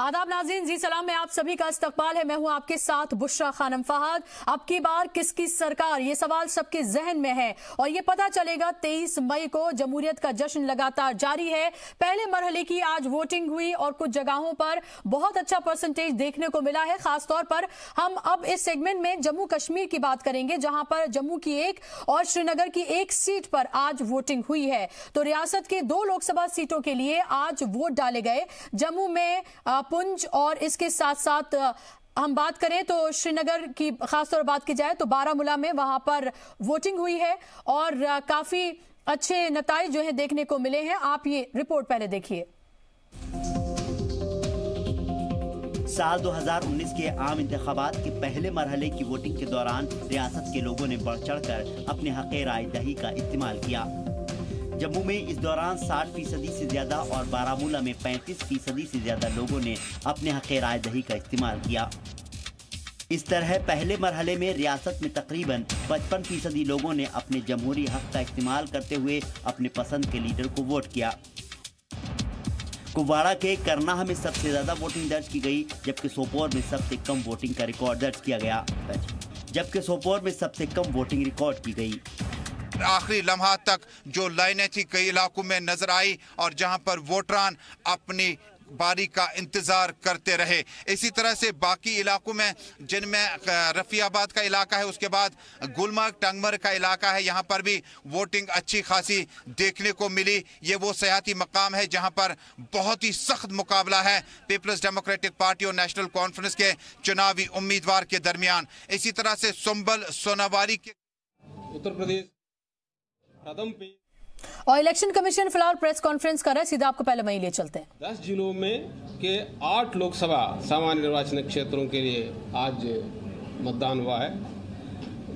आदाब नाज़रीन, जी सलाम में आप सभी का इस्तकबाल है। मैं हूं आपके साथ बुशरा खानम फहद। अब की बार किसकी सरकार, ये सवाल सबके जहन में है और ये पता चलेगा 23 मई को। जमहूरियत का जश्न लगातार जारी है। पहले मरहले की आज वोटिंग हुई और कुछ जगहों पर बहुत अच्छा परसेंटेज देखने को मिला है। खासतौर पर हम अब इस सेगमेंट में जम्मू कश्मीर की बात करेंगे, जहां पर जम्मू की एक और श्रीनगर की एक सीट पर आज वोटिंग हुई है। तो रियासत के 2 लोकसभा सीटों के लिए आज वोट डाले गए। जम्मू में पुंछ और इसके साथ साथ हम बात करें तो श्रीनगर की खासतौर बात की जाए तो बारामूला में वहां पर वोटिंग हुई है और काफी अच्छे नतीजे जो है देखने को मिले हैं। आप ये रिपोर्ट पहले देखिए। साल 2019 के आम इंतखाबात के पहले मरहले की वोटिंग के दौरान रियासत के लोगों ने बढ़ चढ़कर अपने हक़ राय दही का इस्तेमाल किया। जम्मू में इस दौरान 60% से ज्यादा और बारामूला में 35% से ज्यादा लोगों ने अपने हक़ राय दही का इस्तेमाल किया। इस तरह पहले मरहले में रियासत में तकरीबन 55% लोगों ने अपने जमहूरी हक का इस्तेमाल करते हुए अपने पसंद के लीडर को वोट किया। कुपवाड़ा के करनाह में सबसे ज्यादा वोटिंग दर्ज की गई, जबकि सोपोर में सबसे कम वोटिंग का रिकॉर्ड दर्ज किया गया, जबकि सोपोर में सबसे कम वोटिंग रिकॉर्ड की गई। आखिरी लम्हा तक जो लाइनें थी कई इलाकों में नजर आई और जहां पर वोटरान अपनी बारी का इंतजार करते रहे। इसी तरह से बाकी इलाकों में जिनमें रफियाबाद का इलाका है, उसके बाद गुलमर्ग टंगमर्ग का इलाका है, यहाँ पर भी वोटिंग अच्छी खासी देखने को मिली। ये वो सियासी मकाम है जहाँ पर बहुत ही सख्त मुकाबला है पीपल्स डेमोक्रेटिक पार्टी और नेशनल कॉन्फ्रेंस के चुनावी उम्मीदवार के दरमियान। इसी तरह से संभल सोनावारी के उत्तर प्रदेश और इलेक्शन कमीशन फिलहाल प्रेस कॉन्फ्रेंस कर रहा है। सीधा आपको पहले वहीं ले चलते हैं। 10 जिलों में के 8 लोकसभा सामान्य निर्वाचन क्षेत्रों के लिए आज मतदान हुआ है,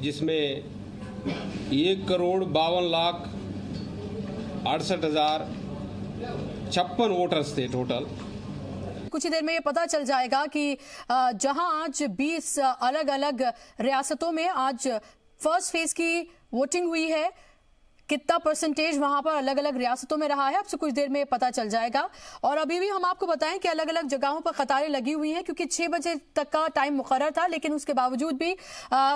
जिसमें 1,62,68,56 वोटर्स थे टोटल। कुछ ही देर में ये पता चल जाएगा कि जहां आज 20 अलग अलग रियासतों में आज फर्स्ट फेज की वोटिंग हुई है, कितना परसेंटेज वहां पर अलग अलग रियासतों में रहा है आपसे कुछ देर में पता चल जाएगा। और अभी भी हम आपको बताएं कि अलग अलग जगहों पर कतारें लगी हुई हैं, क्योंकि 6 बजे तक का टाइम मुकर्रर था, लेकिन उसके बावजूद भी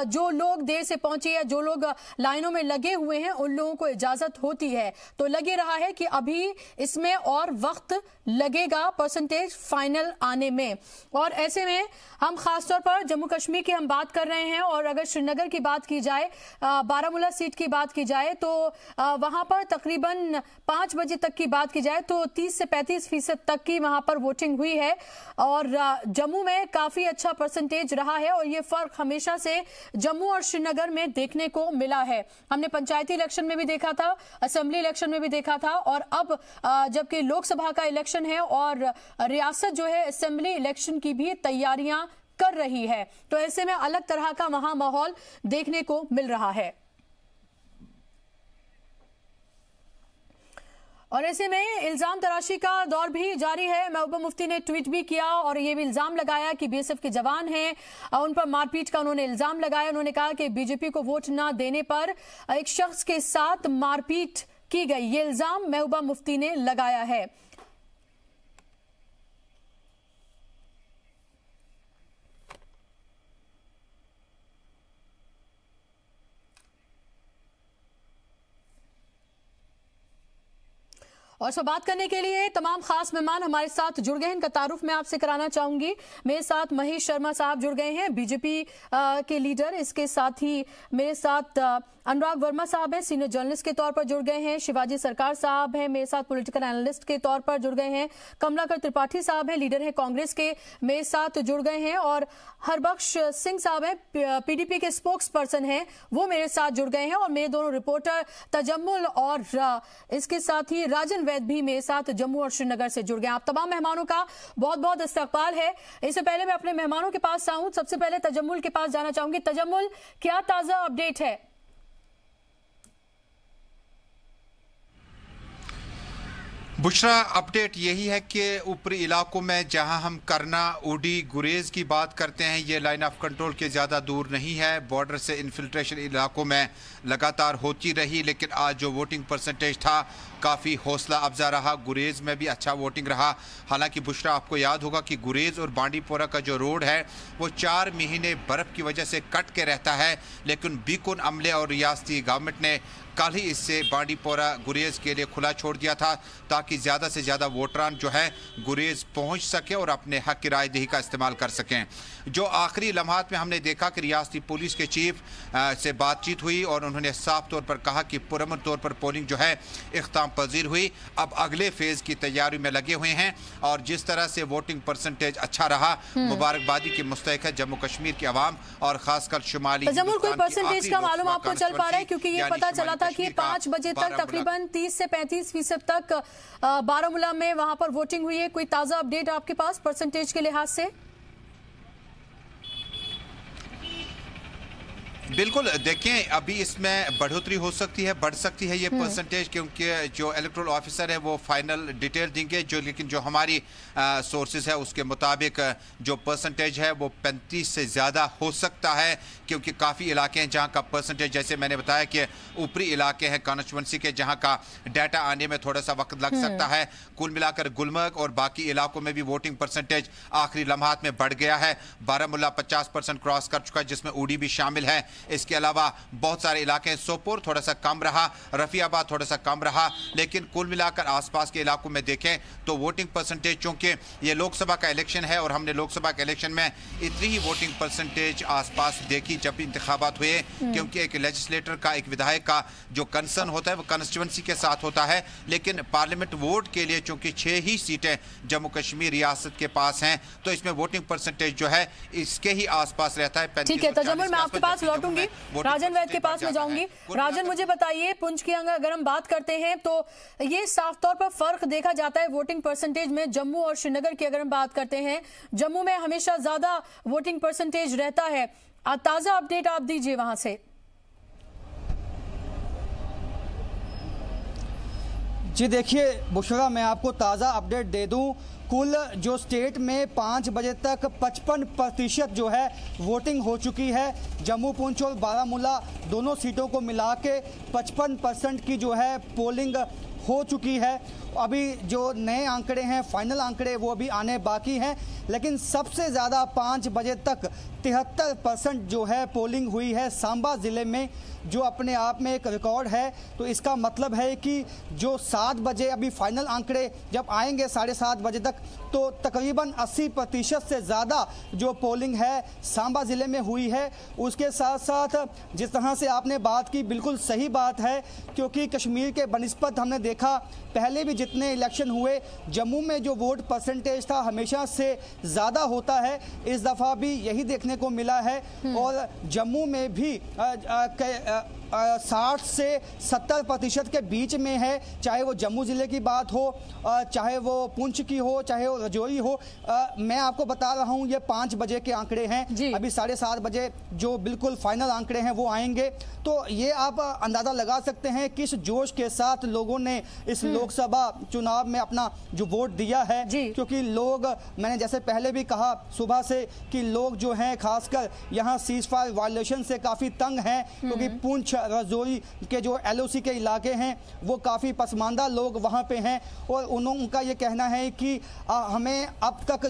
जो लोग देर से पहुंचे या जो लोग लाइनों में लगे हुए हैं उन लोगों को इजाजत होती है। तो लगे रहा है कि अभी इसमें और वक्त लगेगा परसेंटेज फाइनल आने में। और ऐसे में हम खासतौर पर जम्मू कश्मीर की हम बात कर रहे हैं और अगर श्रीनगर की बात की जाए, बारामूला सीट की बात की जाए तो वहां पर तकरीबन 5 बजे तक की बात की जाए तो 30 से 35% तक की वहां पर वोटिंग हुई है और जम्मू में काफी अच्छा परसेंटेज रहा है। और ये फर्क हमेशा से जम्मू और श्रीनगर में देखने को मिला है। हमने पंचायती इलेक्शन में भी देखा था, असेंबली इलेक्शन में भी देखा था और अब जबकि लोकसभा का इलेक्शन है और रियासत जो है असेंबली इलेक्शन की भी तैयारियां कर रही है, तो ऐसे में अलग तरह का वहां माहौल देखने को मिल रहा है। और ऐसे में इल्जाम तराशी का दौर भी जारी है। महबूबा मुफ्ती ने ट्वीट भी किया और ये भी इल्जाम लगाया कि बीएसएफ के जवान हैं, उन पर मारपीट का उन्होंने इल्जाम लगाया। उन्होंने कहा कि बीजेपी को वोट न देने पर एक शख्स के साथ मारपीट की गई, ये इल्जाम महबूबा मुफ्ती ने लगाया है। और इस बात करने के लिए तमाम खास मेहमान हमारे साथ जुड़ गए हैं। इनका तारुफ मैं आपसे कराना चाहूंगी। मेरे साथ महेश शर्मा साहब जुड़ गए हैं, बीजेपी के लीडर। इसके साथ ही मेरे साथ अनुराग वर्मा साहब हैं, सीनियर जर्नलिस्ट के तौर पर जुड़ गए हैं। शिवाजी सरकार साहब हैं, मेरे साथ पॉलिटिकल एनालिस्ट के तौर पर जुड़ गए हैं। कमलाकर त्रिपाठी साहब हैं, लीडर हैं कांग्रेस के, मेरे साथ जुड़ गए हैं। और हरबख्श सिंह साहब हैं, पीडीपी के स्पोक्स पर्सन हैं, वो मेरे साथ जुड़ गए हैं। और मेरे दोनों रिपोर्टर तजम्मुल और इसके साथ ही राजन वैद भी मेरे साथ जम्मू और श्रीनगर से जुड़ गए। आप तमाम मेहमानों का बहुत बहुत इस्तकबाल है। इससे पहले मैं अपने मेहमानों के पास आऊं, सबसे पहले तजम्मुल के पास जाना चाहूंगी। तजम्मुल, क्या ताजा अपडेट है? बुशरा, अपडेट यही है कि ऊपरी इलाकों में जहां हम करना, उडी, गुरेज की बात करते हैं, ये लाइन ऑफ कंट्रोल के ज़्यादा दूर नहीं है। बॉर्डर से इन्फिल्ट्रेशन इलाकों में लगातार होती रही, लेकिन आज जो वोटिंग परसेंटेज था काफ़ी हौसला अफजा रहा। गुरेज में भी अच्छा वोटिंग रहा। हालांकि बुशरा, आपको याद होगा कि गुरेज और बांडीपोरा का जो रोड है वो 4 महीने बर्फ़ की वजह से कट के रहता है, लेकिन बीकुन अमले और रियासती गवर्नमेंट ने कल ही इससे बांडीपोरा गुरेज के लिए खुला छोड़ दिया था, ताकि ज़्यादा से ज़्यादा वोटरान जो है गुरेज पहुंच सके और अपने हक की राय दही का इस्तेमाल कर सकें। जो आखिरी लम्हात में हमने देखा कि रियासती पुलिस के चीफ से बातचीत हुई और उन्होंने साफ तौर पर कहा कि पुरअमन तौर पर पोलिंग जो है इख्ताम पजीर हुई। अब अगले फेज़ की तैयारी में लगे हुए हैं और जिस तरह से वोटिंग परसेंटेज अच्छा रहा, मुबारकबादी की मुस्तहिक है जम्मू कश्मीर की आवाम और खासकर शुमाली कोई परसेंटेज का मालूम आपको चल पा रहा है? क्योंकि ये पता चला था कि 5 बजे तक तकरीबन 30 से 35% तक बारामूला में वहां पर वोटिंग हुई है। कोई ताजा अपडेट आपके पास परसेंटेज के लिहाज से? बिल्कुल, देखें अभी इसमें बढ़ोतरी हो सकती है, बढ़ सकती है ये परसेंटेज, क्योंकि जो इलेक्टोरल ऑफिसर है वो फाइनल डिटेल देंगे। लेकिन जो हमारी सोर्सेज है उसके मुताबिक जो परसेंटेज है वो 35 से ज़्यादा हो सकता है, क्योंकि काफ़ी इलाके हैं जहाँ का परसेंटेज, जैसे मैंने बताया कि ऊपरी इलाके हैं कॉन्स्टिट्यूंसी के, जहाँ का डाटा आने में थोड़ा सा वक्त लग सकता है। कुल मिलाकर गुलमर्ग और बाकी इलाकों में भी वोटिंग परसेंटेज आखिरी लम्हात में बढ़ गया है। बारामूला 50% क्रॉस कर चुका है, जिसमें उड़ी भी शामिल है। इसके अलावा बहुत सारे इलाके, सोपोर थोड़ा सा कम रहा, रफियाबाद थोड़ा सा कम रहा, लेकिन कुल मिलाकर आसपास के इलाकों में देखें तो वोटिंग परसेंटेज, चूंकि ये लोकसभा का इलेक्शन है और हमने लोकसभा के इलेक्शन में इतनी ही वोटिंग परसेंटेज आसपास देखी जब भी इंतखाबात हुए, क्योंकि एक लेजिस्लेटर का, एक विधायक का जो कंसर्न होता है वो कंस्टिट्यूंसी के साथ होता है। लेकिन पार्लियामेंट वोट के लिए चूंकि 6 ही सीटें जम्मू कश्मीर रियासत के पास हैं, तो इसमें वोटिंग परसेंटेज जो है इसके ही आसपास रहता है। ठीक है तजम्मुल, मैं आपके पास लौटूंगी, राजन वैद के पास में जाऊंगी। राजन, मुझे बताइए, पुंछ की अगर हम बात करते हैं तो ये साफ तौर पर फर्क देखा जाता है वोटिंग परसेंटेज में जम्मू और श्रीनगर की अगर हम बात करते हैं। जम्मू में हमेशा ज्यादा वोटिंग परसेंटेज रहता है। ताजा अपडेट आप दीजिए वहां से। जी देखिए बुशरा, मैं आपको ताज़ा अपडेट दे दूं। कुल जो स्टेट में 5 बजे तक 55% जो है वोटिंग हो चुकी है। जम्मू, पुंछ और बारामूला दोनों सीटों को मिला के 55% की जो है पोलिंग हो चुकी है। अभी जो नए आंकड़े हैं, फाइनल आंकड़े, वो अभी आने बाकी हैं, लेकिन सबसे ज़्यादा 5 बजे तक 73% जो है पोलिंग हुई है सांबा ज़िले में, जो अपने आप में एक रिकॉर्ड है। तो इसका मतलब है कि जो 7 बजे अभी फाइनल आंकड़े जब आएंगे 7:30 बजे तक, तो तकरीबन 80% से ज़्यादा जो पोलिंग है सांबा ज़िले में हुई है। उसके साथ साथ जिस तरह से आपने बात की, बिल्कुल सही बात है, क्योंकि कश्मीर के बनिस्बत हमने देखा पहले भी जितने इलेक्शन हुए, जम्मू में जो वोट परसेंटेज था हमेशा से ज़्यादा होता है। इस दफ़ा भी यही देखने को मिला है और जम्मू में भी 60 से 70% के बीच में है, चाहे वो जम्मू ज़िले की बात हो, चाहे वो पुंछ की हो, चाहे वो रजौरी हो। मैं आपको बता रहा हूँ ये 5 बजे के आंकड़े हैं, अभी 7:30 बजे जो बिल्कुल फाइनल आंकड़े हैं वो आएंगे। तो ये आप अंदाज़ा लगा सकते हैं किस जोश के साथ लोगों ने इस लोकसभा चुनाव में अपना जो वोट दिया है। क्योंकि लोग, मैंने जैसे पहले भी कहा सुबह से, कि लोग जो हैं खासकर यहाँ सीज़फायर वायलेशन से काफ़ी तंग हैं, क्योंकि पुंछ, रजौरी के जो LOC के इलाके हैं वो काफ़ी पसमानदा लोग वहाँ पे हैं और उनका ये कहना है कि हमें अब तक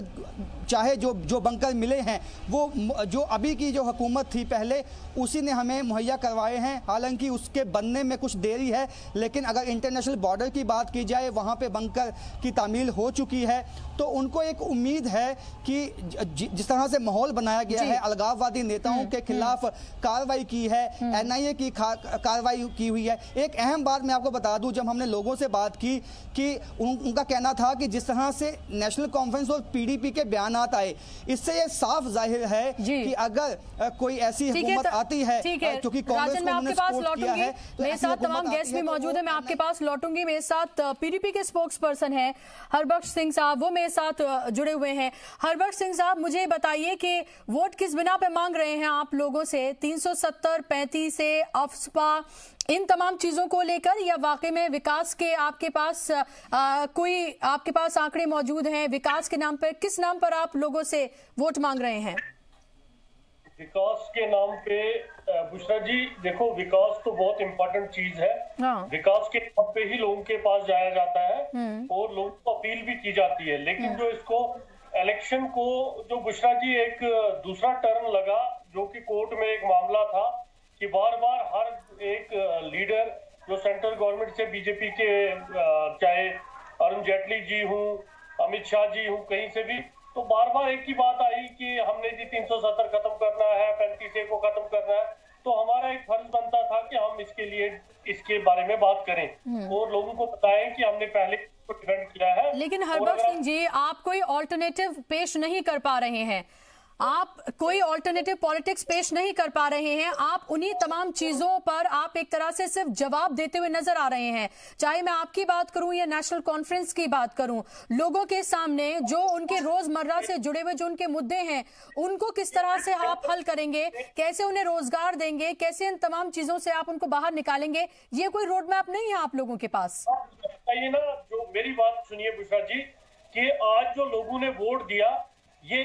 चाहे जो बंकर मिले हैं वो जो अभी की जो हुकूमत थी पहले, उसी ने हमें मुहैया करवाए हैं। हालांकि उसके बनने में कुछ देरी है, लेकिन अगर इंटरनेशनल बॉर्डर की बात की जाए वहाँ पे बंकर की तामील हो चुकी है। तो उनको एक उम्मीद है कि जिस तरह से माहौल बनाया गया है, अलगाववादी नेताओं के खिलाफ कार्रवाई की है, NIA की कार्रवाई की हुई है। एक अहम बात मैं आपको बता दूं, जब हमने लोगों से बात की कि उनका कहना था कि जिस तरह से नेशनल कॉन्फ्रेंस और PDP के बयान आए, इससे ये साफ जाहिर है कि अगर कोई ऐसी हुकूमत आती है, क्योंकि कांग्रेस को उन्होंने सपोर्ट किया है। मेरे साथ तमाम गेस्ट भी मौजूद है, मैं आपके पास लौटूंगी। मेरे साथ PDP के स्पोक्स पर्सन है हरबख्श सिंह साहब, वो मेरे साथ जुड़े हुए हैं। हरबख्श सिंह साहब, मुझे बताइए कि वोट किस बिना पे मांग रहे हैं आप लोगों से? 370, 35 से अफस्पा, इन तमाम चीजों को लेकर, या वाकई में विकास के आपके पास कोई आपके पास आंकड़े मौजूद हैं? विकास के नाम पर, किस नाम पर आप लोगों से वोट मांग रहे हैं? विकास के नाम पे बुशरा जी देखो, विकास तो बहुत इम्पोर्टेंट चीज है। विकास के नाम पे ही लोगों के पास जाया जाता है और लोगों को अपील भी की जाती है, लेकिन जो इसको इलेक्शन को जो बुशरा जी एक दूसरा टर्न लगा, जो कि कोर्ट में एक मामला था कि बार बार हर एक लीडर जो सेंट्रल गवर्नमेंट से बीजेपी के चाहे अरुण जेटली जी हूँ, अमित शाह जी हूँ, कहीं से भी, तो बार बार एक ही बात आई कि हमने जी 370 खत्म करना है, 35A को खत्म करना है। तो हमारा एक फर्ज बनता था कि हम इसके बारे में बात करें और लोगों को बताएं कि हमने पहले डिफेंड किया है। लेकिन हरबख्श सिंह जी, आप कोई ऑल्टरनेटिव पेश नहीं कर पा रहे हैं, आप कोई ऑल्टरनेटिव पॉलिटिक्स पेश नहीं कर पा रहे हैं। आप उन्हीं तमाम चीजों पर आप एक तरह से सिर्फ जवाब देते हुए नजर आ रहे हैं, चाहे मैं आपकी बात करूं या नेशनल कॉन्फ्रेंस की बात करूं। लोगों के सामने जो उनके रोजमर्रा से जुड़े हुए जो उनके मुद्दे हैं, उनको किस तरह से आप हल करेंगे, कैसे उन्हें रोजगार देंगे, कैसे इन तमाम चीजों से आप उनको बाहर निकालेंगे, ये कोई रोड मैप नहीं है आप लोगों के पास? ना, जो मेरी बात सुनिए बुशरा जी, कि आज जो लोगों ने वोट दिया, ये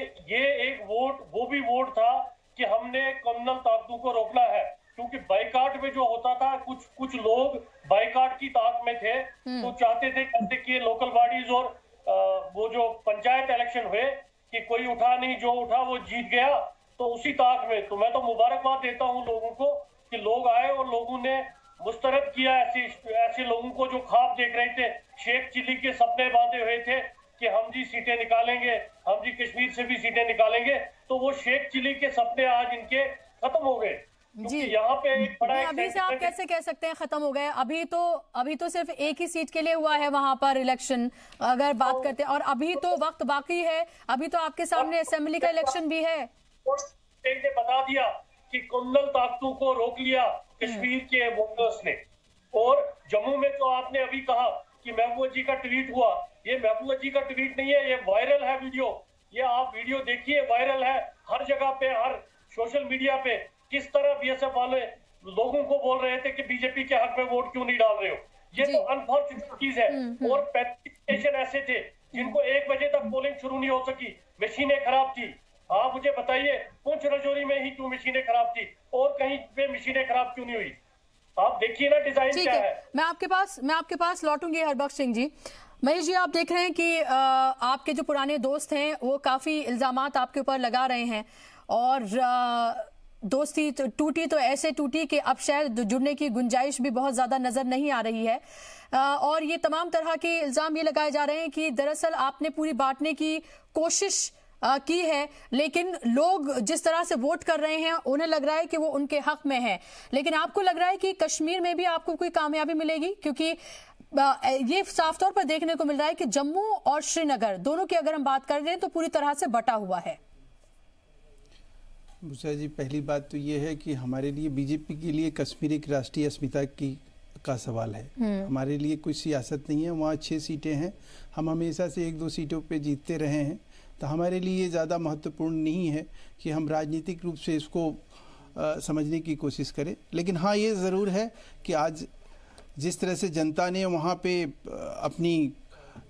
एक वोट वो भी वोट था कि हमने कम्युनल ताकतों को रोकना है, क्योंकि बाइकाट में जो होता था, कुछ लोग बाइकाट की ताक में थे, तो चाहते थे जैसे कि लोकल बॉडीज और वो जो पंचायत इलेक्शन हुए कि कोई उठा नहीं, जो उठा वो जीत गया, तो उसी ताक में। तो मैं तो मुबारकबाद देता हूँ लोगों को कि लोग आए और लोगों ने मुस्तरद किया ऐसे लोगों को जो ख्वाब देख रहे थे, शेख चिली के सपने बांधे हुए थे कि हम जी सीटें निकालेंगे, हम जी कश्मीर से भी सीटें निकालेंगे, तो वो शेख चिली के सपने आज इनके खत्म हो गए। जी, यहाँ पे एक बड़ा अभी से आप कैसे कह सकते हैं खत्म हो गए? अभी तो सिर्फ एक ही सीट के लिए हुआ है वहां पर इलेक्शन, अगर बात करते हैं, और अभी तो वक्त बाकी है, अभी तो आपके सामने असेंबली का इलेक्शन भी है। ने बता दिया कि कम्युनल ताकतों को रोक लिया कश्मीर के वोटर्स ने। और जम्मू में तो आपने अभी कहा कि महबूबा जी का ट्वीट हुआ, ये महबूबा जी का ट्वीट नहीं है, ये वायरल है वीडियो, ये आप वीडियो देखिए, वायरल है हर जगह पे, हर सोशल मीडिया पे, किस तरह बीएसएफ वाले लोगों को बोल रहे थे कि बीजेपी के हक में वोट क्यों नहीं डाल रहे हो। ये तो अनफॉर्चुनेट चीज है। और 35 स्टेशन ऐसे थे जिनको 1 बजे तक पोलिंग शुरू नहीं हो सकी, मशीनें खराब थी। आप मुझे बताइए, पुंछ राजौरी में ही क्यों मशीनें खराब थी और कहीं पे मशीनें खराब क्यों नहीं हुई? आप देखिए ना डिजाइन क्या है। मैं आपके पास लौटूंगी हरबख्श सिंह जी। महेश जी, आप देख रहे हैं कि आपके जो पुराने दोस्त हैं वो काफी इल्जामात आपके ऊपर लगा रहे हैं, और दोस्ती टूटी तो ऐसे टूटी कि अब शायद जुड़ने की गुंजाइश भी बहुत ज्यादा नजर नहीं आ रही है। और ये तमाम तरह के इल्जाम ये लगाए जा रहे हैं कि दरअसल आपने पूरी बांटने की कोशिश की है, लेकिन लोग जिस तरह से वोट कर रहे हैं उन्हें लग रहा है कि वो उनके हक में है। लेकिन आपको लग रहा है कि कश्मीर में भी आपको कोई कामयाबी मिलेगी? क्योंकि ये साफ तौर पर देखने को मिल रहा है कि जम्मू और श्रीनगर दोनों की अगर हम बात कर रहे हैं तो पूरी तरह से बटा हुआ है। बुशरा जी, पहली बात तो ये है कि हमारे लिए, बीजेपी के लिए कश्मीर एक राष्ट्रीय अस्मिता का सवाल है। हमारे लिए कोई सियासत नहीं है। वहाँ 6 सीटें हैं, हम हमेशा से 1-2 सीटों पे जीतते रहे हैं, तो हमारे लिए ज़्यादा महत्वपूर्ण नहीं है कि हम राजनीतिक रूप से इसको समझने की कोशिश करें। लेकिन हाँ, ये ज़रूर है कि आज जिस तरह से जनता ने वहाँ पे अपनी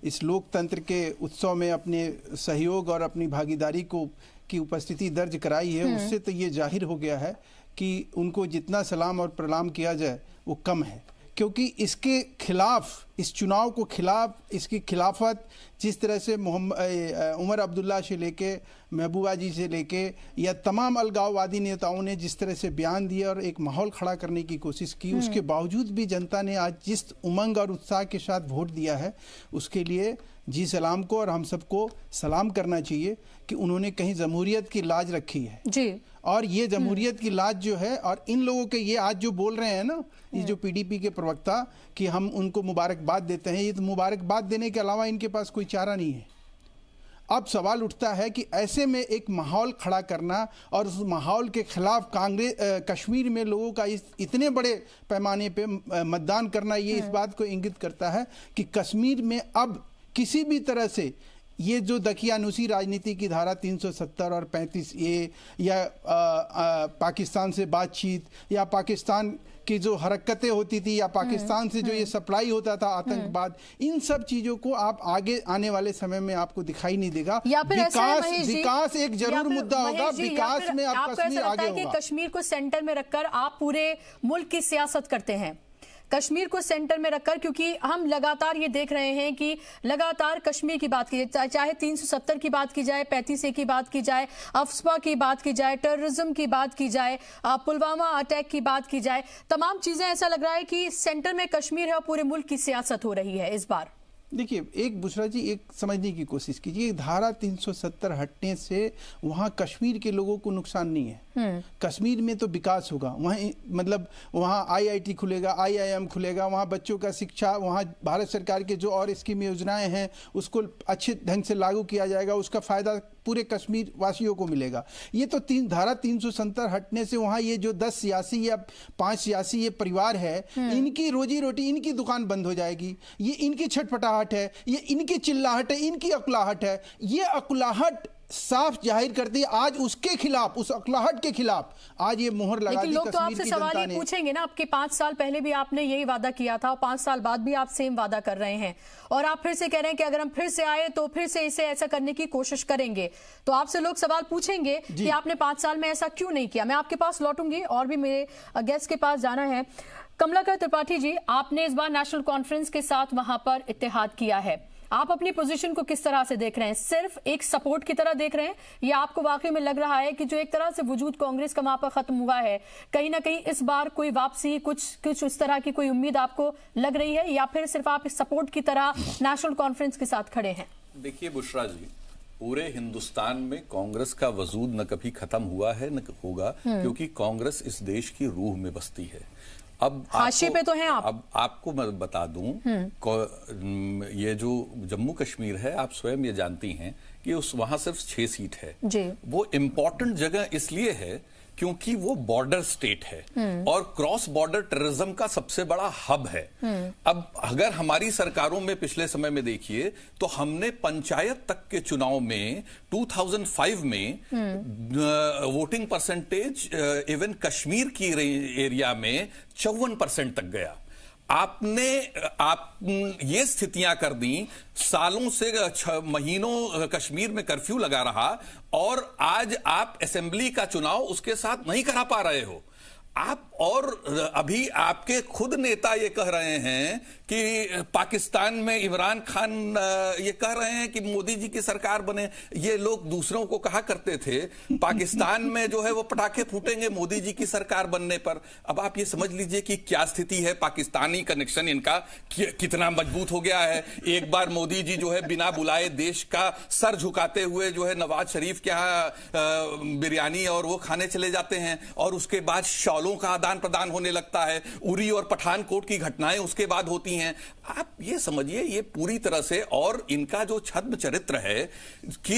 इस लोकतंत्र के उत्सव में अपने सहयोग और अपनी भागीदारी की उपस्थिति दर्ज कराई है, उससे तो ये जाहिर हो गया है कि उनको जितना सलाम और प्रणाम किया जाए वो कम है। क्योंकि इसके खिलाफ, इस चुनाव को खिलाफ, इसकी खिलाफत जिस तरह से उमर अब्दुल्ला से लेके महबूबा जी से लेके या तमाम अलगाववादी नेताओं ने जिस तरह से बयान दिए और एक माहौल खड़ा करने की कोशिश की, उसके बावजूद भी जनता ने आज जिस उमंग और उत्साह के साथ वोट दिया है, उसके लिए जी सलाम को और हम सबको सलाम करना चाहिए कि उन्होंने कहीं जमहूरियत की लाज रखी है जी। और ये जमहूरियत की लाज जो है, और इन लोगों के ये आज जो बोल रहे हैं ना, ये जो पीडीपी के प्रवक्ता कि हम उनको मुबारकबाद देते हैं, ये तो मुबारकबाद देने के अलावा इनके पास कोई चारा नहीं है। अब सवाल उठता है कि ऐसे में एक माहौल खड़ा करना और उस माहौल के खिलाफ कश्मीर में लोगों का इतने बड़े पैमाने पे मतदान करना, ये इस बात को इंगित करता है कि कश्मीर में अब किसी भी तरह से ये जो दखियानुसी राजनीति की धारा 370 और 35A या पाकिस्तान से बातचीत या पाकिस्तान की जो हरकतें होती थी या पाकिस्तान से जो ये सप्लाई होता था आतंकवाद, इन सब चीजों को आप आगे आने वाले समय में आपको दिखाई नहीं देगा। विकास एक जरूर मुद्दा होगा, विकास में आप कश्मीर आगे होगा। कश्मीर को सेंटर में रखकर आप पूरे मुल्क की सियासत करते हैं, कश्मीर को सेंटर में रखकर, क्योंकि हम लगातार ये देख रहे हैं कि लगातार कश्मीर की बात की जाए, चाहे 370 की बात की जाए, 35A की बात की जाए, अफस्पा की बात की जाए, टेररिज्म की बात की जाए, पुलवामा अटैक की बात की जाए, तमाम चीजें ऐसा लग रहा है कि सेंटर में कश्मीर है और पूरे मुल्क की सियासत हो रही है इस बार। देखिए, एक बुशरा जी, एक समझने की कोशिश कीजिए, धारा 370 हटने से वहाँ कश्मीर के लोगों को नुकसान नहीं है। कश्मीर में तो विकास होगा, वहाँ मतलब वहाँ IIT खुलेगा, IIM खुलेगा, वहाँ बच्चों का शिक्षा, वहाँ भारत सरकार के जो और स्कीम योजनाएं हैं उसको अच्छे ढंग से लागू किया जाएगा, उसका फायदा पूरे कश्मीर वासियों को मिलेगा। ये तो धारा 370 हटने से वहाँ ये जो 10 सियासी या 5 सियासी ये परिवार है, इनकी रोजी रोटी, इनकी दुकान बंद हो जाएगी। ये इनकी छटपटाहट है, ये इनकी चिल्लाहट है, इनकी अकुलाहट है। ये अकुलाहट साफ जाहिर करती है आज उसके खिलाफ, उस अकुलाहट के खिलाफ आज ये मोहर लगा दी। लोग तो आपसे सवाल ये पूछेंगे ना, आपके 5 साल पहले भी आपने यही वादा किया था और 5 साल बाद भी आप सेम वादा कर रहे हैं और आप फिर से कह रहे हैं कि अगर हम फिर से आए तो फिर से इसे ऐसा करने की कोशिश करेंगे। तो आपसे लोग सवाल पूछेंगे कि आपने 5 साल में ऐसा क्यों नहीं किया। मैं आपके पास लौटूंगी और भी मेरे गेस्ट के पास जाना है। कमलाकर त्रिपाठी जी, आपने इस बार नेशनल कॉन्फ्रेंस के साथ वहां पर इत्तेहाद किया है, आप अपनी पोजीशन को किस तरह से देख रहे हैं? सिर्फ एक सपोर्ट की तरह देख रहे हैं या आपको वाकई में लग रहा है कि जो एक तरह से वजूद कांग्रेस का वहां पर खत्म हुआ है, कहीं ना कहीं इस बार कोई वापसी, कुछ उस तरह की कोई उम्मीद आपको लग रही है, या फिर सिर्फ आप इस सपोर्ट की तरह नेशनल कॉन्फ्रेंस के साथ खड़े हैं? देखिए बुशरा जी, पूरे हिंदुस्तान में कांग्रेस का वजूद न कभी खत्म हुआ है न होगा, क्योंकि कांग्रेस इस देश की रूह में बसती है। अब हाशिए पे तो हैं आप। अब आपको मैं बता दूं, ये जो जम्मू कश्मीर है, आप स्वयं ये जानती हैं कि वहां सिर्फ 6 सीट है जी। वो इंपॉर्टेंट जगह इसलिए है क्योंकि वो बॉर्डर स्टेट है और क्रॉस बॉर्डर टेररिज्म का सबसे बड़ा हब है। अब अगर हमारी सरकारों में पिछले समय में देखिए तो हमने पंचायत तक के चुनाव में 2005 में वोटिंग परसेंटेज इवन कश्मीर की एरिया में 54% तक गया। आप ये स्थितियां कर दी, सालों से महीनों कश्मीर में कर्फ्यू लगा रहा और आज आप असेंबली का चुनाव उसके साथ नहीं करा पा रहे हो आप। और अभी आपके खुद नेता ये कह रहे हैं कि पाकिस्तान में इमरान खान ये कह रहे हैं कि मोदी जी की सरकार बने। ये लोग दूसरों को कहा करते थे पाकिस्तान में जो है वो पटाखे फूटेंगे मोदी जी की सरकार बनने पर। अब आप ये समझ लीजिए कि क्या स्थिति है। पाकिस्तानी कनेक्शन इनका कितना मजबूत हो गया है। एक बार मोदी जी जो है बिना बुलाए देश का सर झुकाते हुए जो है नवाज शरीफ के यहाँ बिरयानी और वो खाने चले जाते हैं और उसके बाद शॉलों का आदान प्रदान होने लगता है। उरी और पठानकोट की घटनाएं उसके बाद होती हैं। आप ये समझिए ये पूरी तरह से, और इनका जो छद्म चरित्र है कि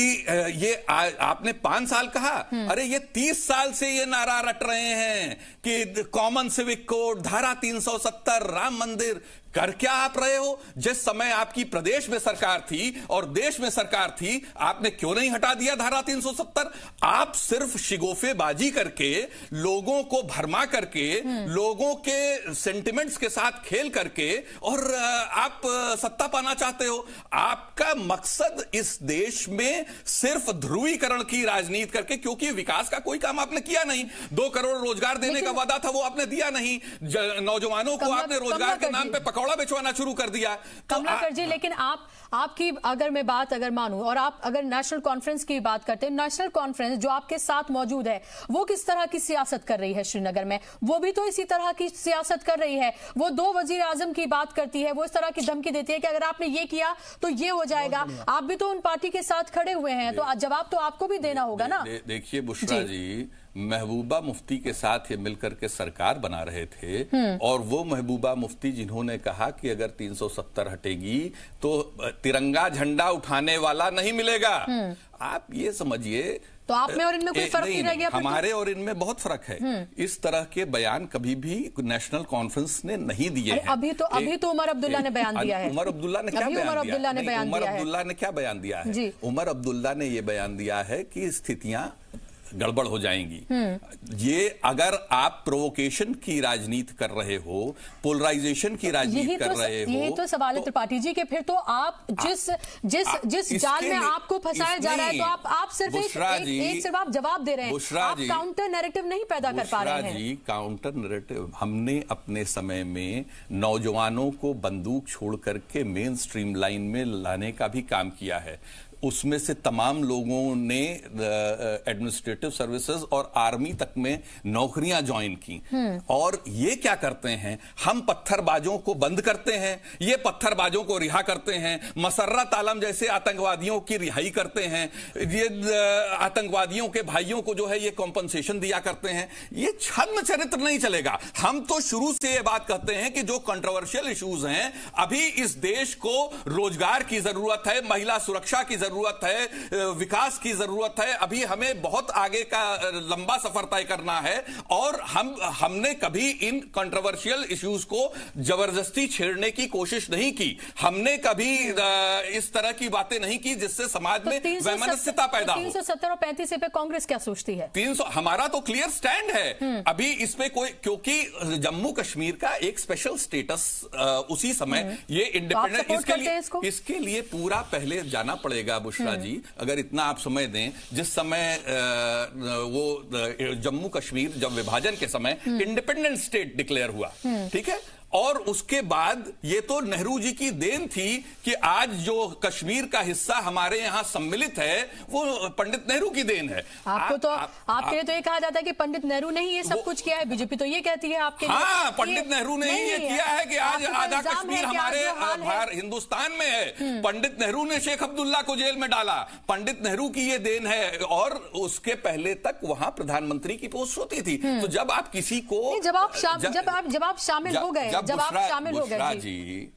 ये आपने 5 साल कहा, अरे ये 30 साल से ये नारा रट रहे हैं कि कॉमन सिविक कोड, धारा 370, राम मंदिर। कर क्या आप रहे हो? जिस समय आपकी प्रदेश में सरकार थी और देश में सरकार थी, आपने क्यों नहीं हटा दिया धारा 370? आप सिर्फ शिगोफेबाजी करके, लोगों को भरमा करके, लोगों के सेंटिमेंट्स के साथ खेल करके और आप सत्ता पाना चाहते हो। आपका मकसद इस देश में सिर्फ ध्रुवीकरण की राजनीति करके, क्योंकि विकास का कोई काम आपने किया नहीं। 2 करोड़ रोजगार देने का वादा था, वो आपने दिया नहीं। नौजवानों को आपने रोजगार के नाम पे पकौड़ा बेचवाना शुरू कर दिया। कमलाकर जी, लेकिन आपकी अगर मैं बात मानूं और आप अगर नेशनल कॉन्फ्रेंस की बात करते हैं, नेशनल कॉन्फ्रेंस जो आपके साथ मौजूद है वो किस तरह की सियासत कर रही है श्रीनगर में? वो भी तो इसी तरह की सियासत कर रही है। वो 2 वजीर आजम की बात करती है, वो इस तरह की धमकी देती है कि अगर आपने ये किया तो ये हो जाएगा। आप भी तो उन पार्टी के साथ खड़े हुए हैं, तो जवाब तो आपको भी देना होगा ना। देखिए बुशरा जी, महबूबा मुफ्ती के साथ ये मिलकर के सरकार बना रहे थे और वो महबूबा मुफ्ती जिन्होंने कहा कि अगर 370 हटेगी तो तिरंगा झंडा उठाने वाला नहीं मिलेगा। आप ये समझिए तो आप में और इनमें कोई फर्क नहीं रह गया? हमारे और इनमें बहुत फर्क है। इस तरह के बयान कभी भी नेशनल कॉन्फ्रेंस ने नहीं दिए हैं। अभी तो उमर अब्दुल्ला ने बयान दिया है। उमर अब्दुल्ला ने क्या बयान दिया? उमर अब्दुल्ला ने क्या बयान दिया है? उमर अब्दुल्ला ने यह बयान दिया है कि स्थितियां गड़बड़ हो जाएंगी। ये अगर आप प्रोवोकेशन की राजनीति कर रहे हो, पोलराइजेशन की राजनीति कर रहे हो, यही तो सवाल है त्रिपाठी जी के। फिर तो आप जिस जाल में आपको फंसाया जा रहा है, तो आप सिर्फ सिर्फ आप जवाब दे रहे हैं, आप काउंटर नैरेटिव नहीं पैदा कर पा रहे हैं। काउंटर नैरेटिव हमने अपने समय में नौजवानों को बंदूक छोड़ करके मेन स्ट्रीम लाइन में लाने का भी काम किया है। उसमें से तमाम लोगों ने एडमिनिस्ट्रेटिव सर्विसेज और आर्मी तक में नौकरियां ज्वाइन की। और ये क्या करते हैं, हम पत्थरबाजों को बंद करते हैं, ये पत्थरबाजों को रिहा करते हैं, मसर्रत आलम जैसे आतंकवादियों की रिहाई करते हैं, ये आतंकवादियों के भाइयों को जो है ये कॉम्पनसेशन दिया करते हैं। ये छद्म चरित्र नहीं चलेगा। हम तो शुरू से ये बात कहते हैं कि जो कंट्रोवर्शियल इश्यूज हैं, अभी इस देश को रोजगार की जरूरत है, महिला सुरक्षा की जरूरत है, विकास की जरूरत है, अभी हमें बहुत आगे का लंबा सफर तय करना है। और हमने कभी इन कंट्रोवर्शियल इश्यूज को जबरदस्ती छेड़ने की कोशिश नहीं की। हमने कभी इस तरह की बातें नहीं की जिससे समाज में वैमनस्यता पैदा हो। 370 और 35 पे कांग्रेस क्या सोचती है? 300 हमारा तो क्लियर स्टैंड है। अभी इसमें कोई, क्योंकि जम्मू कश्मीर का एक स्पेशल स्टेटस उसी समय ये इंडिपेंडेंट, इसके लिए पूरा पहले जाना पड़ेगा बुशरा जी। अगर इतना आप समय दें, जिस समय वो जम्मू कश्मीर जब विभाजन के समय इंडिपेंडेंट स्टेट डिक्लेयर हुआ, ठीक है, और उसके बाद ये तो नेहरू जी की देन थी कि आज जो कश्मीर का हिस्सा हमारे यहां सम्मिलित है वो पंडित नेहरू की देन है। आपके लिए तो ये कहा जाता है कि पंडित नेहरू ने ही ये सब कुछ किया है, बीजेपी तो ये कहती है आपके लिए। पंडित नेहरू ने ही ये किया है कि आज आधा कश्मीर हमारे हिंदुस्तान में है। पंडित नेहरू ने शेख अब्दुल्ला को जेल में डाला, पंडित नेहरू की ये देन है। और उसके पहले तक वहां प्रधानमंत्री की पोस्ट होती थी। तो जब आप किसी को जब आप शामिल हो गए, जब आप शामिल हो गए जी,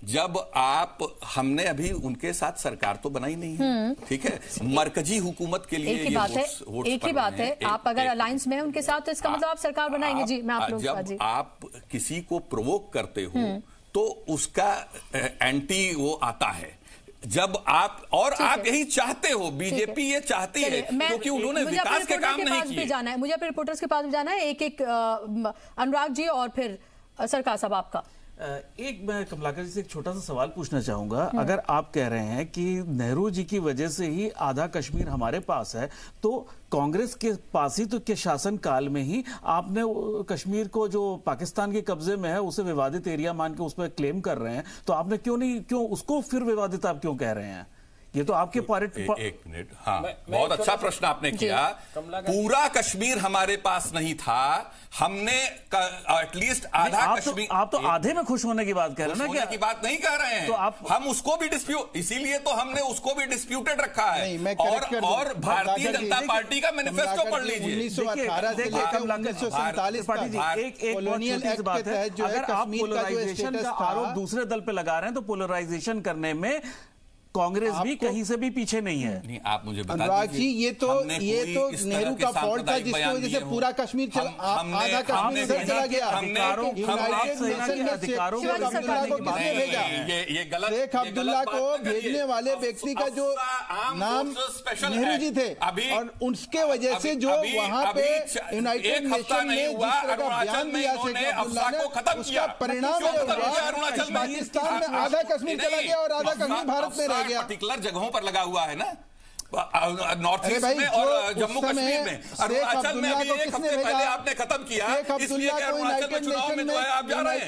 जब आप, हमने अभी उनके साथ सरकार तो बनाई नहीं है, ठीक है, मरकजी हुकूमत के लिए एक ही बात है, आप अगर अलायंस में हैं उनके साथ तो इसका मतलब आप सरकार बनाएंगे। जी मैं आप लोग, जब आप किसी को प्रोवोक करते हो तो उसका एंटी वो आता है। जब आप यही चाहते हो, बीजेपी ये चाहती है, क्योंकि उन्होंने विकास के काम नहीं किए। जाना है मुझे, अपने रिपोर्टर्स के पास भी जाना है। एक अनुराग जी और फिर सरकार साहब आपका। मैं कमलाकर जी से एक छोटा सा सवाल पूछना चाहूंगा। अगर आप कह रहे हैं कि नेहरू जी की वजह से ही आधा कश्मीर हमारे पास है, तो कांग्रेस के पास ही तो के शासन काल में ही आपने कश्मीर को जो पाकिस्तान के कब्जे में है उसे विवादित एरिया मान के उस पर क्लेम कर रहे हैं, तो आपने क्यों उसको फिर विवादित आप क्यों कह रहे हैं? ये तो आपके एक मिनट, हाँ, बहुत अच्छा प्रश्न आपने किया। पूरा कश्मीर हमारे पास नहीं था, हमने एटलीस्ट आधा कश्मीर। आप तो आधे में खुश होने की बात कह रहे हैं ना? क्या की बात नहीं कह रहे हैं, तो हम उसको भी डिस्प्यूट, इसीलिए तो हमने उसको भी डिस्प्यूटेड रखा है। और भारतीय जनता पार्टी का मैनिफेस्टो पढ़ लीजिए। 1918 से लेकर 1947 एक बात है, अगर आप पोलराइजेशन का आरोप दूसरे दल पे लगा रहे हैं तो पोलराइजेशन करने में कांग्रेस भी कहीं से भी पीछे नहीं है। नहीं, आप मुझे बता अनुराग जी, ये तो नेहरू का फॉल्ट था जिसकी वजह से पूरा कश्मीर आधा कश्मीर इधर चला गया। ये गलत, शेख अब्दुल्ला को भेजने वाले व्यक्ति का जो नाम नेहरू जी थे, और उसके वजह से जो वहां पे यूनाइटेड नेशन ने जिस तरह का बयान दिया शेख अब्दुल्ला ने, उसका परिणाम पाकिस्तान में आधा कश्मीर चला गया और आधा कश्मीर भारत में रह गया। पर्टिकुलर जगहों पर लगा हुआ है ना, नॉर्थ ईस्ट में और जम्मू कश्मीर में। अरुणाचल में अभी एक हफ्ते पहले आपने खत्म किया, इसलिए कि अरुणाचल में चुनाव में जो है आप जा रहे हैं।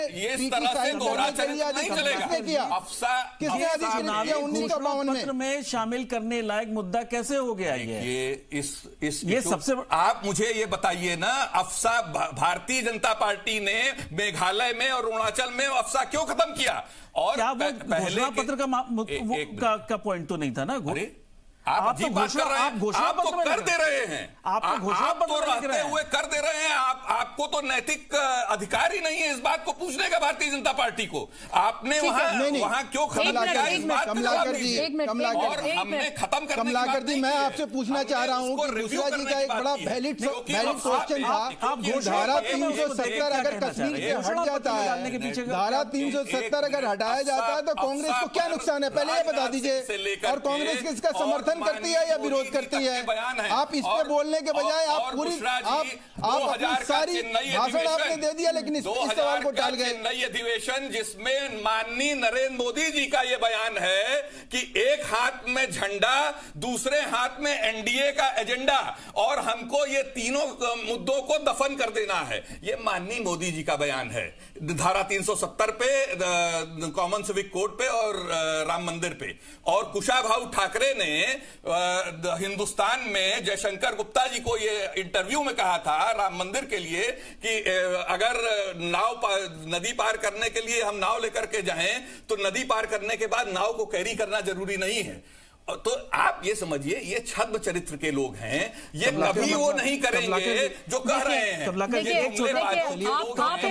ये इस तरह से दोहरा चरित्र नहीं चलेगा। पत्र में शामिल करने लायक मुद्दा कैसे हो गया ये सबसे, आप मुझे ये बताइए ना, अफसा भारतीय जनता पार्टी ने मेघालय में और अरुणाचल में अफसा क्यों खत्म किया? और पहले पत्र का पॉइंट तो नहीं था ना? आप अजीब बात कर रहे हैं, आप तो कर दे रहे हैं, आप तो रहते हुए कर दे रहे हैं। आपको तो नैतिक अधिकार ही नहीं है इस बात को पूछने का भारतीय जनता पार्टी को। आपने वहां क्यों खत्म किया इस बात को? और हमने खत्म करने की बात नहीं। मैं आपसे पूछना चाह रहा हूं कि बुशरा जी का एक बड़ा वैलिड क्वेश्चन था, धारा 370 अगर कश्मीर से हट जाता है, धारा 370 अगर हटाया जाता है तो कांग्रेस को क्या नुकसान है, पहले ये बता दीजिए। और कांग्रेस इसका समर्थन करती है या विरोध करती है? आप इस पे बोलने के बजाय आप पूरी आप सारी भाषण आपने दे दिया, लेकिन इस सवाल को टाल गए। नई अधिवेशन जिसमें माननीय नरेंद्र मोदी जी का यह बयान है कि एक हाथ में झंडा, दूसरे हाथ में एनडीए का एजेंडा, और हमको ये तीनों मुद्दों को दफन कर देना है, ये माननीय मोदी जी का बयान है। धारा 370 पे, कॉमन सिविक कोड पे और राम मंदिर पे। और कुशाभाऊ ठाकरे ने हिंदुस्तान में जयशंकर गुप्ता जी को ये इंटरव्यू में कहा था राम मंदिर के लिए कि अगर नदी पार करने के लिए हम नाव लेकर के जाएं तो नदी पार करने के बाद नाव को कैरी करना जरूरी नहीं है। तो आप ये समझिए, ये छद्म चरित्र के लोग हैं, ये कभी वो नहीं करेंगे जो कह रहे हैं। आप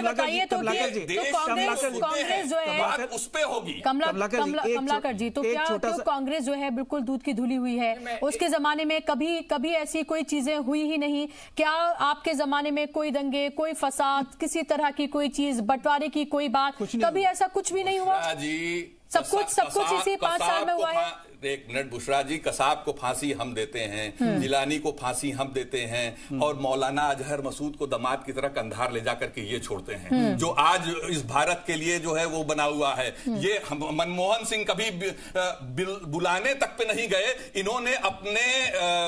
बताइए तो कांग्रेस जो है बात उस पे होगी। कमलाकर जी, तो क्या कांग्रेस जो है बिल्कुल दूध की धुली हुई है? उसके जमाने में कभी ऐसी कोई चीजें हुई ही नहीं। क्या आपके जमाने में कोई दंगे, कोई फसाद, किसी तरह की कोई चीज, बंटवारे की कोई बात, कभी ऐसा कुछ भी नहीं हुआ? सब कुछ इसी 5 साल में हुआ है। एक मिनट बुशरा जी, कसाब को फांसी हम देते हैं, जिलानी को फांसी हम देते हैं, और मौलाना अजहर मसूद को दामाद की तरह कंधार ले जाकर के ये छोड़ते हैं, जो आज इस भारत के लिए जो है वो बना हुआ है। ये मनमोहन सिंह कभी बुलाने तक पे नहीं गए, इन्होंने अपने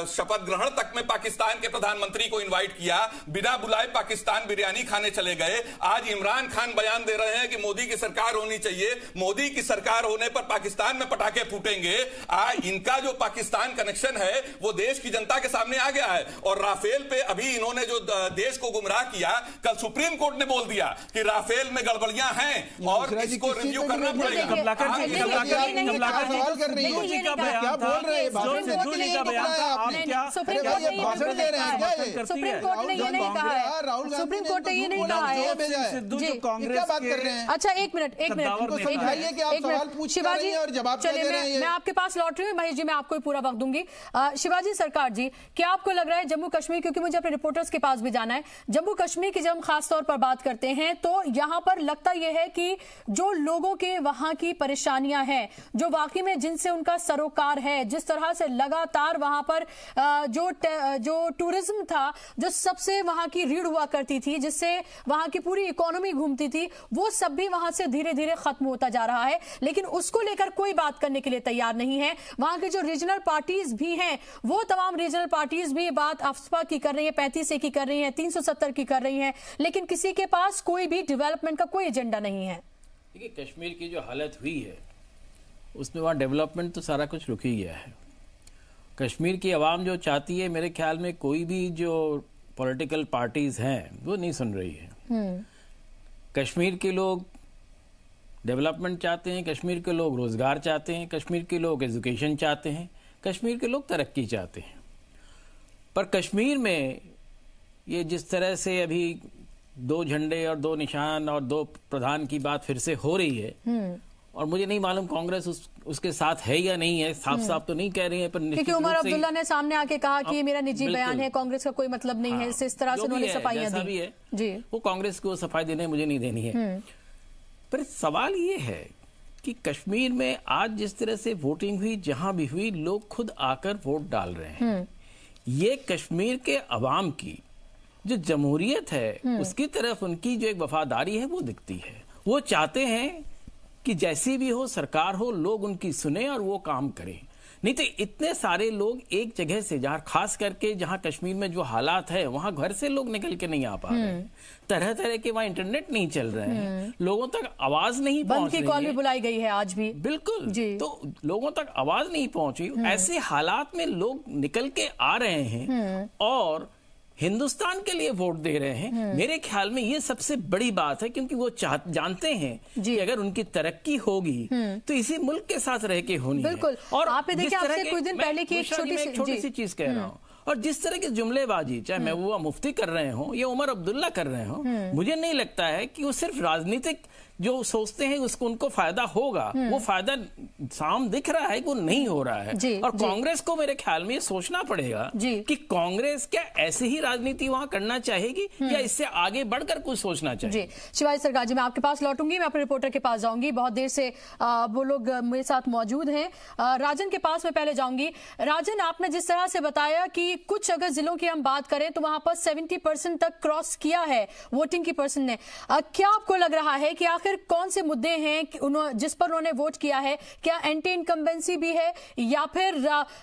शपथ ग्रहण तक में पाकिस्तान के प्रधानमंत्री को इन्वाइट किया, बिना बुलाए पाकिस्तान बिरयानी खाने चले गए। आज इमरान खान बयान दे रहे हैं कि मोदी की सरकार होनी चाहिए, मोदी की सरकार होने पर पाकिस्तान में पटाखे फूटेंगे। इनका जो पाकिस्तान कनेक्शन है वो देश की जनता के सामने आ गया है। और राफेल पे अभी इन्होंने जो देश को गुमराह किया, कल सुप्रीम कोर्ट ने बोल दिया कि राफेल में गड़बड़ियां हैं और इसको रिव्यू करना पड़ेगा। सुप्रीम कोर्ट ने ये नहीं कहा है, सुप्रीम कोर्ट ने ये नहीं कहा है। अच्छा एक मिनट शिवाजी, चलिए मैं आपके पास लौट रही हूँ। महेश जी, मैं आपको पूरा वक्त दूंगी। शिवाजी सरकार जी, क्या आपको लग रहा है जम्मू कश्मीर, क्योंकि मुझे अपने रिपोर्टर्स के पास भी जाना है, जम्मू कश्मीर की जब हम खास तौर पर बात करते हैं तो यहां पर लगता यह है कि जो लोगों के वहां की परेशानियां हैं, जो वाकई में जिनसे उनका सरोकार है, जिस तरह से लगातार वहां पर जो टूरिज्म था, जो सबसे वहां की रीढ़ हुआ करती थी, जिससे वहां की पूरी इकोनॉमी घूमती थी, वो सब भी वहां से धीरे धीरे खत्म होता जा रहा है। लेकिन उसको लेकर कोई बात करने के लिए तैयार नहीं है। वहां के जो रीजनल पार्टीज भी हैं, वो तमाम रीजनल पार्टीज भी बात अफस्पा की कर रही है, 35 की कर रही है, 370 की कर रही है, लेकिन किसी के पास कोई भी डेवलपमेंट का कोई एजेंडा नहीं है। देखिए, कश्मीर की जो हालत हुई है उसमें वहां डेवलपमेंट तो सारा कुछ रुक ही गया है। कश्मीर की आवाम जो चाहती है, मेरे ख्याल में कोई भी जो पॉलिटिकल पार्टीज हैं वो नहीं सुन रही है। कश्मीर के लोग डेवलपमेंट चाहते हैं, कश्मीर के लोग रोजगार चाहते हैं, कश्मीर के लोग एजुकेशन चाहते हैं, कश्मीर के लोग तरक्की चाहते हैं। पर कश्मीर में ये जिस तरह से अभी 2 झंडे और 2 निशान और 2 प्रधान की बात फिर से हो रही है, और मुझे नहीं मालूम कांग्रेस उसके साथ है या नहीं है, साफ तो नहीं कह रही है, पर क्योंकि उमर अब्दुल्ला ने सामने आके कहा कि ये मेरा निजी बयान है, कांग्रेस का कोई मतलब नहीं है, इस तरह से उन्होंने सफाइयां दी है जी। वो कांग्रेस को सफाई देने मुझे नहीं देनी है। पर सवाल ये है कि कश्मीर में आज जिस तरह से वोटिंग हुई, जहां भी हुई, लोग खुद आकर वोट डाल रहे हैं। ये कश्मीर के अवाम की जो जमहूरियत है उसकी तरफ उनकी जो एक वफादारी है वो दिखती है। वो चाहते हैं कि जैसी भी हो सरकार हो, लोग उनकी सुने और वो काम करें। नहीं तो इतने सारे लोग एक जगह से, जहां खास करके जहां कश्मीर में जो हालात है वहां घर से लोग निकल के नहीं आ पा रहे हैं, तरह तरह के वहां इंटरनेट नहीं चल रहे हैं, लोगों तक आवाज नहीं पहुंच रही है। बंद की कॉल भी बुलाई गई है आज भी। बिल्कुल जी। तो लोगों तक आवाज नहीं पहुंची। ऐसे हालात में लोग निकल के आ रहे हैं और हिंदुस्तान के लिए वोट दे रहे हैं। मेरे ख्याल में ये सबसे बड़ी बात है, क्योंकि वो जानते हैं कि अगर उनकी तरक्की होगी तो इसी मुल्क के साथ रह के होनी है। और आप देखिए, आपसे कुछ दिन पहले की एक छोटी सी चीज कह रहा हूँ, और जिस तरह की जुमलेबाजी चाहे महबूबा मुफ्ती कर रहे हो या उमर अब्दुल्ला कर रहे हो, मुझे नहीं लगता है कि वो सिर्फ राजनीतिक जो सोचते हैं उसको उनको फायदा होगा। वो फायदा साम दिख रहा है कि वो नहीं हो रहा है। और कांग्रेस को मेरे ख्याल में ये सोचना पड़ेगा कि कांग्रेस क्या ऐसे ही राजनीति वहां करना चाहेगी या इससे आगे बढ़कर कुछ सोचना चाहिए। शिवाजी सरकार जी, मैं आपके पास लौटूंगी, मैं अपने रिपोर्टर के पास जाऊंगी। बहुत देर से वो लोग मेरे साथ मौजूद हैं। राजन के पास मैं पहले जाऊंगी। राजन, आपने जिस तरह से बताया कि कुछ अगर जिलों की हम बात करें तो वहां पर 70% तक क्रॉस किया है वोटिंग की पर्सन ने। क्या आपको लग रहा है कि आखिर कौन से मुद्दे हैं जिस पर उन्होंने वोट किया है? क्या एंटी इनकम्बेंसी भी है या फिर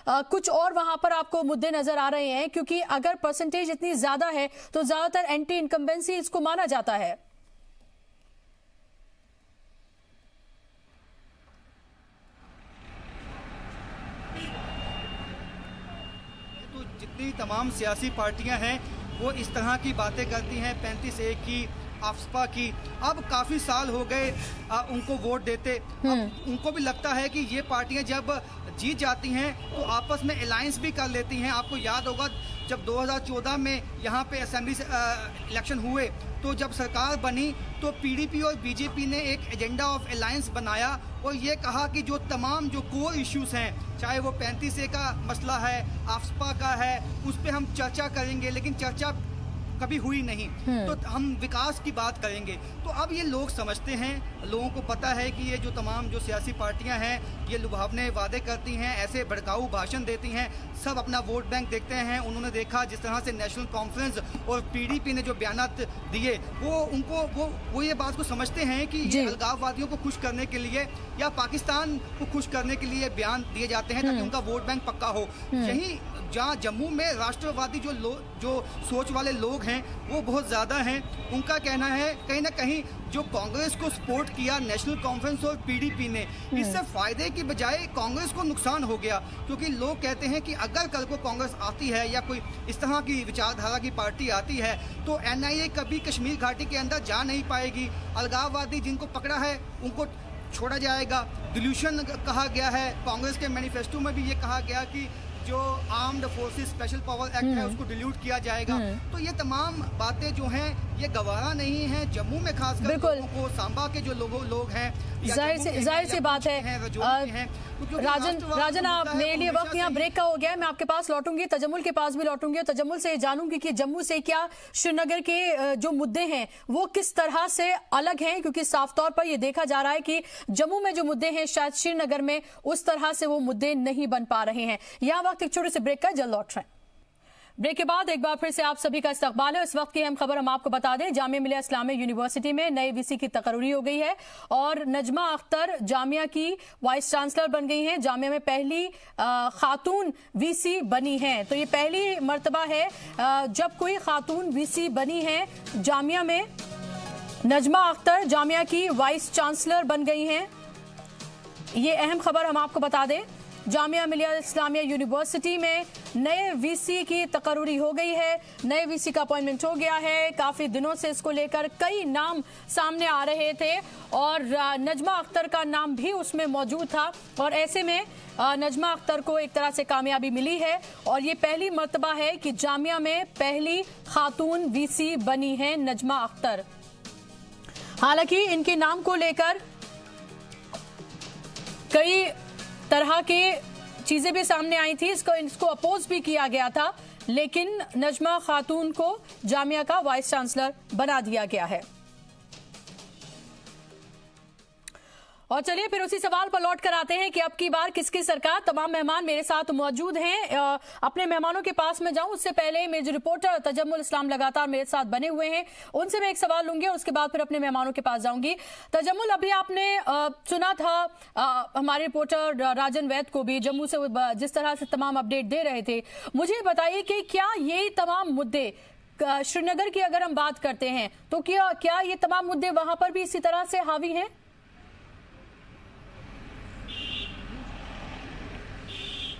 कुछ और वहां पर आपको मुद्दे नजर आ रहे हैं? क्योंकि अगर परसेंटेज इतनी ज्यादा है तो ज्यादातर एंटी इनकम्बेंसी इसको माना जाता है। तो जितनी तमाम सियासी पार्टियां हैं वो इस तरह की बातें करती हैं, 35A की, आफ्सपा की। अब काफ़ी साल हो गए उनको वोट देते। अब उनको भी लगता है कि ये पार्टियां जब जीत जाती हैं तो आपस में अलायंस भी कर लेती हैं। आपको याद होगा जब 2014 में यहाँ पे असेंबली इलेक्शन हुए तो जब सरकार बनी तो पीडीपी और बीजेपी ने एक एजेंडा ऑफ अलायंस बनाया और ये कहा कि जो तमाम जो कोर इश्यूज हैं, चाहे वो 35A का मसला है, आफ्सपा का है, उस पर हम चर्चा करेंगे, लेकिन चर्चा कभी हुई नहीं। तो हम विकास की बात करेंगे। तो अब ये लोग समझते हैं, लोगों को पता है कि ये जो तमाम जो सियासी पार्टियां हैं ये लुभावने वादे करती हैं, ऐसे भड़काऊ भाषण देती हैं, सब अपना वोट बैंक देखते हैं। उन्होंने देखा जिस तरह से नेशनल कॉन्फ्रेंस और पीडीपी ने जो बयानात दिए, वो ये बात को समझते हैं कि ये अलगाववादियों को खुश करने के लिए या पाकिस्तान को खुश करने के लिए बयान दिए जाते हैं ताकि उनका वोट बैंक पक्का हो। यही जहाँ जम्मू में राष्ट्रवादी जो सोच वाले लोग हैं वो बहुत ज़्यादा हैं। उनका कहना है कहीं ना कहीं जो कांग्रेस को सपोर्ट किया नेशनल कॉन्फ्रेंस और पीडीपी ने, इससे फायदे की बजाय कांग्रेस को नुकसान हो गया। क्योंकि लोग कहते हैं कि अगर कल को कांग्रेस आती है या कोई इस तरह की विचारधारा की पार्टी आती है तो एनआईए कभी कश्मीर घाटी के अंदर जा नहीं पाएगी। अलगाववादी जिनको पकड़ा है उनको छोड़ा जाएगा। डिल्यूशन कहा गया है, कांग्रेस के मैनिफेस्टो में भी ये कहा गया कि जो armed forces special power act है उसको डिलीट किया जाएगा। तो ये तमाम बातें जो हैं ये गवारा नहीं है। जम्मू में खासकर लोगों को, सांबा के जो लोग हैं, जाहिर सी बात है। राजन, आप मेरे लिए वक्त यहाँ ब्रेक का हो गया है। मैं आपके पास लौटूंगी, तजम्मुल के पास भी लौटूंगी और तजम्मुल से जानूंगी कि जम्मू से क्या श्रीनगर के जो मुद्दे हैं वो किस तरह से अलग हैं, क्योंकि साफ तौर पर ये देखा जा रहा है कि जम्मू में जो मुद्दे हैं शायद श्रीनगर में उस तरह से वो मुद्दे नहीं बन पा रहे हैं। यहाँ वक्त एक छोटे से ब्रेक का, जल्द लौट रहे हैं। ब्रेक के बाद एक बार फिर से आप सभी का इस्तकबाल है। इस वक्त की अहम खबर हम आपको बता दें, जामिया मिलिया इस्लामिया यूनिवर्सिटी में नए वीसी की तकर्री हो गई है और नजमा अख्तर जामिया की वाइस चांसलर बन गई हैं। जामिया में पहली खातून वीसी बनी हैं। तो ये पहली मर्तबा है जब कोई खातून वीसी बनी है जामिया में। नजमा अख्तर जामिया की वाइस चांसलर बन गई हैं। ये अहम खबर हम आपको बता दें, जामिया मिलिया इस्लामिया यूनिवर्सिटी में नए वीसी की तकर्री हो गई है। नए वीसी का अपॉइंटमेंट हो गया है। काफी दिनों से इसको लेकर कई नाम सामने आ रहे थे और नजमा अख्तर का नाम भी उसमें मौजूद था और ऐसे में नजमा अख्तर को एक तरह से कामयाबी मिली है और ये पहली मर्तबा है कि जामिया में पहली खातून वीसी बनी है नजमा अख्तर। हालांकि इनके नाम को लेकर कई तरह के चीजें भी सामने आई थी, इसको अपोज भी किया गया था, लेकिन नजमा खातून को जामिया का वाइस चांसलर बना दिया गया है। और चलिए फिर उसी सवाल पर लौट कर आते हैं कि अब की बार किसकी सरकार। तमाम मेहमान मेरे साथ मौजूद हैं। अपने मेहमानों के पास में जाऊं उससे पहले मेरे जो रिपोर्टर तजम्मुल इस्लाम लगातार मेरे साथ बने हुए हैं उनसे मैं एक सवाल लूंगी और उसके बाद फिर अपने मेहमानों के पास जाऊंगी। तजम्मुल, अभी आपने सुना था हमारे रिपोर्टर राजन वैद को भी जम्मू से जिस तरह से तमाम अपडेट दे रहे थे, मुझे बताइए कि क्या ये तमाम मुद्दे श्रीनगर की अगर हम बात करते हैं तो क्या ये तमाम मुद्दे वहां पर भी इसी तरह से हावी हैं?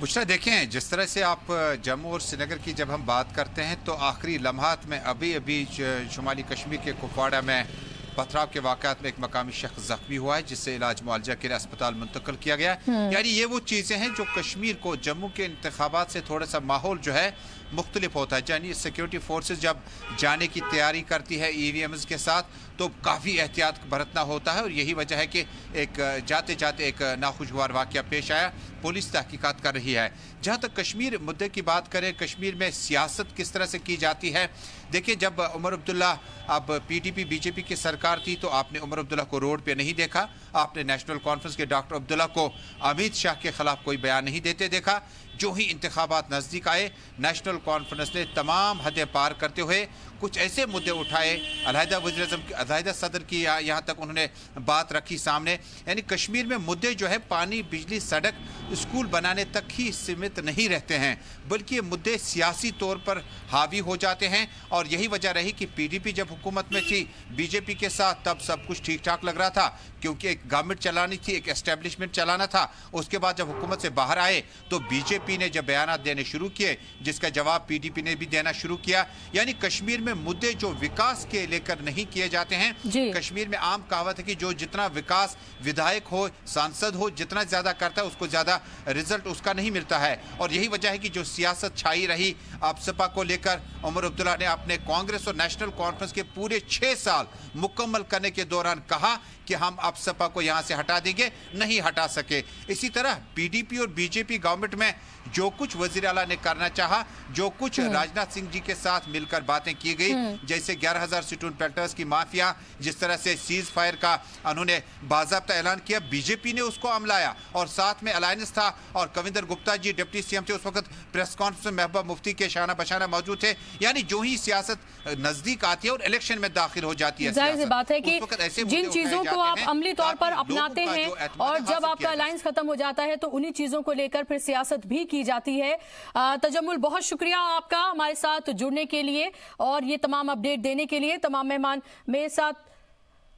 बुशरा, देखें जिस तरह से आप जम्मू और श्रीनगर की जब हम बात करते हैं तो आखिरी लम्हात में अभी शुमाली कश्मीर के कुपवाड़ा में पथराव के वाक़यात में एक मकामी शख्स जख्मी हुआ है जिससे इलाज मुआवजा के लिए अस्पताल मुंतकिल किया गया। यानी ये वो चीज़ें हैं जो कश्मीर को जम्मू के इंतखाबात से थोड़ा सा माहौल जो है मुख्तलिफ होता है। यानी सिक्योरिटी फोर्सेस जब जाने की तैयारी करती है EVMs के साथ तो काफ़ी एहतियात बरतना होता है और यही वजह है कि एक जाते जाते एक नाखुशगवार वाक़या पेश आया। पुलिस तहकीकात कर रही है। जहाँ तक कश्मीर मुद्दे की बात करें, कश्मीर में सियासत किस तरह से की जाती है, देखिए जब उमर अब्दुल्ला अब PDP BJP की सरकार थी तो आपने उमर अब्दुल्ला को रोड पे नहीं देखा, आपने नेशनल कॉन्फ्रेंस के डॉक्टर अब्दुल्ला को अमित शाह के खिलाफ कोई बयान नहीं देते देखा। जो ही इंतखाबात नज़दीक आए नेशनल कॉन्फ्रेंस ने तमाम हदें पार करते हुए कुछ ऐसे मुद्दे उठाए, अलहदा वज़ीर-ए-आज़म की अलहदा सदर की यहाँ तक उन्होंने बात रखी सामने। यानी कश्मीर में मुद्दे जो है पानी, बिजली, सड़क, स्कूल बनाने तक ही सीमित नहीं रहते हैं बल्कि ये मुद्दे सियासी तौर पर हावी हो जाते हैं। और यही वजह रही कि PDP जब हुकूमत में थी BJP के साथ तब सब कुछ ठीक ठाक लग रहा था क्योंकि एक गवर्नमेंट चलानी थी, एक एस्टेब्लिशमेंट चलाना था। उसके बाद जब हुकूमत से बाहर आए तो BJP ने जब बयान देने शुरू किए जिसका जवाब PDP ने भी देना शुरू किया। यानी कश्मीर में मुद्दे जो विकास के लेकर नहीं किए जाते हैं, कश्मीर में आम कहावत है कि जो जितना विकास विधायक हो, सांसद हो, जितना ज्यादा करता है उसको ज्यादा रिजल्ट उसका नहीं मिलता है। और यही वजह है कि जो सियासत छाई रही सपा को लेकर, उमर अब्दुल्ला ने अपने कांग्रेस और नेशनल कॉन्फ्रेंस के पूरे 6 साल मुकम्मल करने के दौरान कहा कि हम अब सपा को यहां से हटा देंगे, नहीं हटा सके। इसी तरह PDP और BJP गवर्नमेंट में जो कुछ वजीर आला ने करना चाहा, जो कुछ राजनाथ सिंह जी के साथ मिलकर बातें की गई, जैसे 11,000 सिटून पेल्टर्स की माफिया, जिस तरह से सीज फायर का उन्होंने बाज़ाब्ता ऐलान किया, BJP ने उसको अमलाया और साथ में अलायंस था। और कविंदर गुप्ता जी डिप्टी CM थे उस वक्त, प्रेस कॉन्फ्रेंस में महबूबा मुफ्ती के शाना बशाना मौजूद थे। यानी जो ही सियासत नजदीक आती है और इलेक्शन में दाखिल हो जाती है, जाहिर सी बात है कि जिन चीजों को आप अमली तौर पर अपनाते हैं और जब आपका अलायंस खत्म हो जाता है तो उन्हीं चीजों को लेकर फिर सियासत भी की जाती है। तजम्मुल, बहुत शुक्रिया आपका हमारे साथ जुड़ने के लिए और ये तमाम अपडेट देने के लिए। तमाम मेहमान मेरे साथ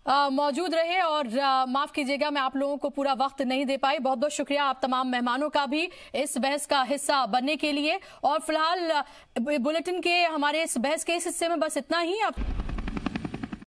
मौजूद रहे और माफ कीजिएगा मैं आप लोगों को पूरा वक्त नहीं दे पाई। बहुत बहुत शुक्रिया आप तमाम मेहमानों का भी इस बहस का हिस्सा बनने के लिए। और फिलहाल बुलेटिन के हमारे इस बहस के इस हिस्से में बस इतना ही। आप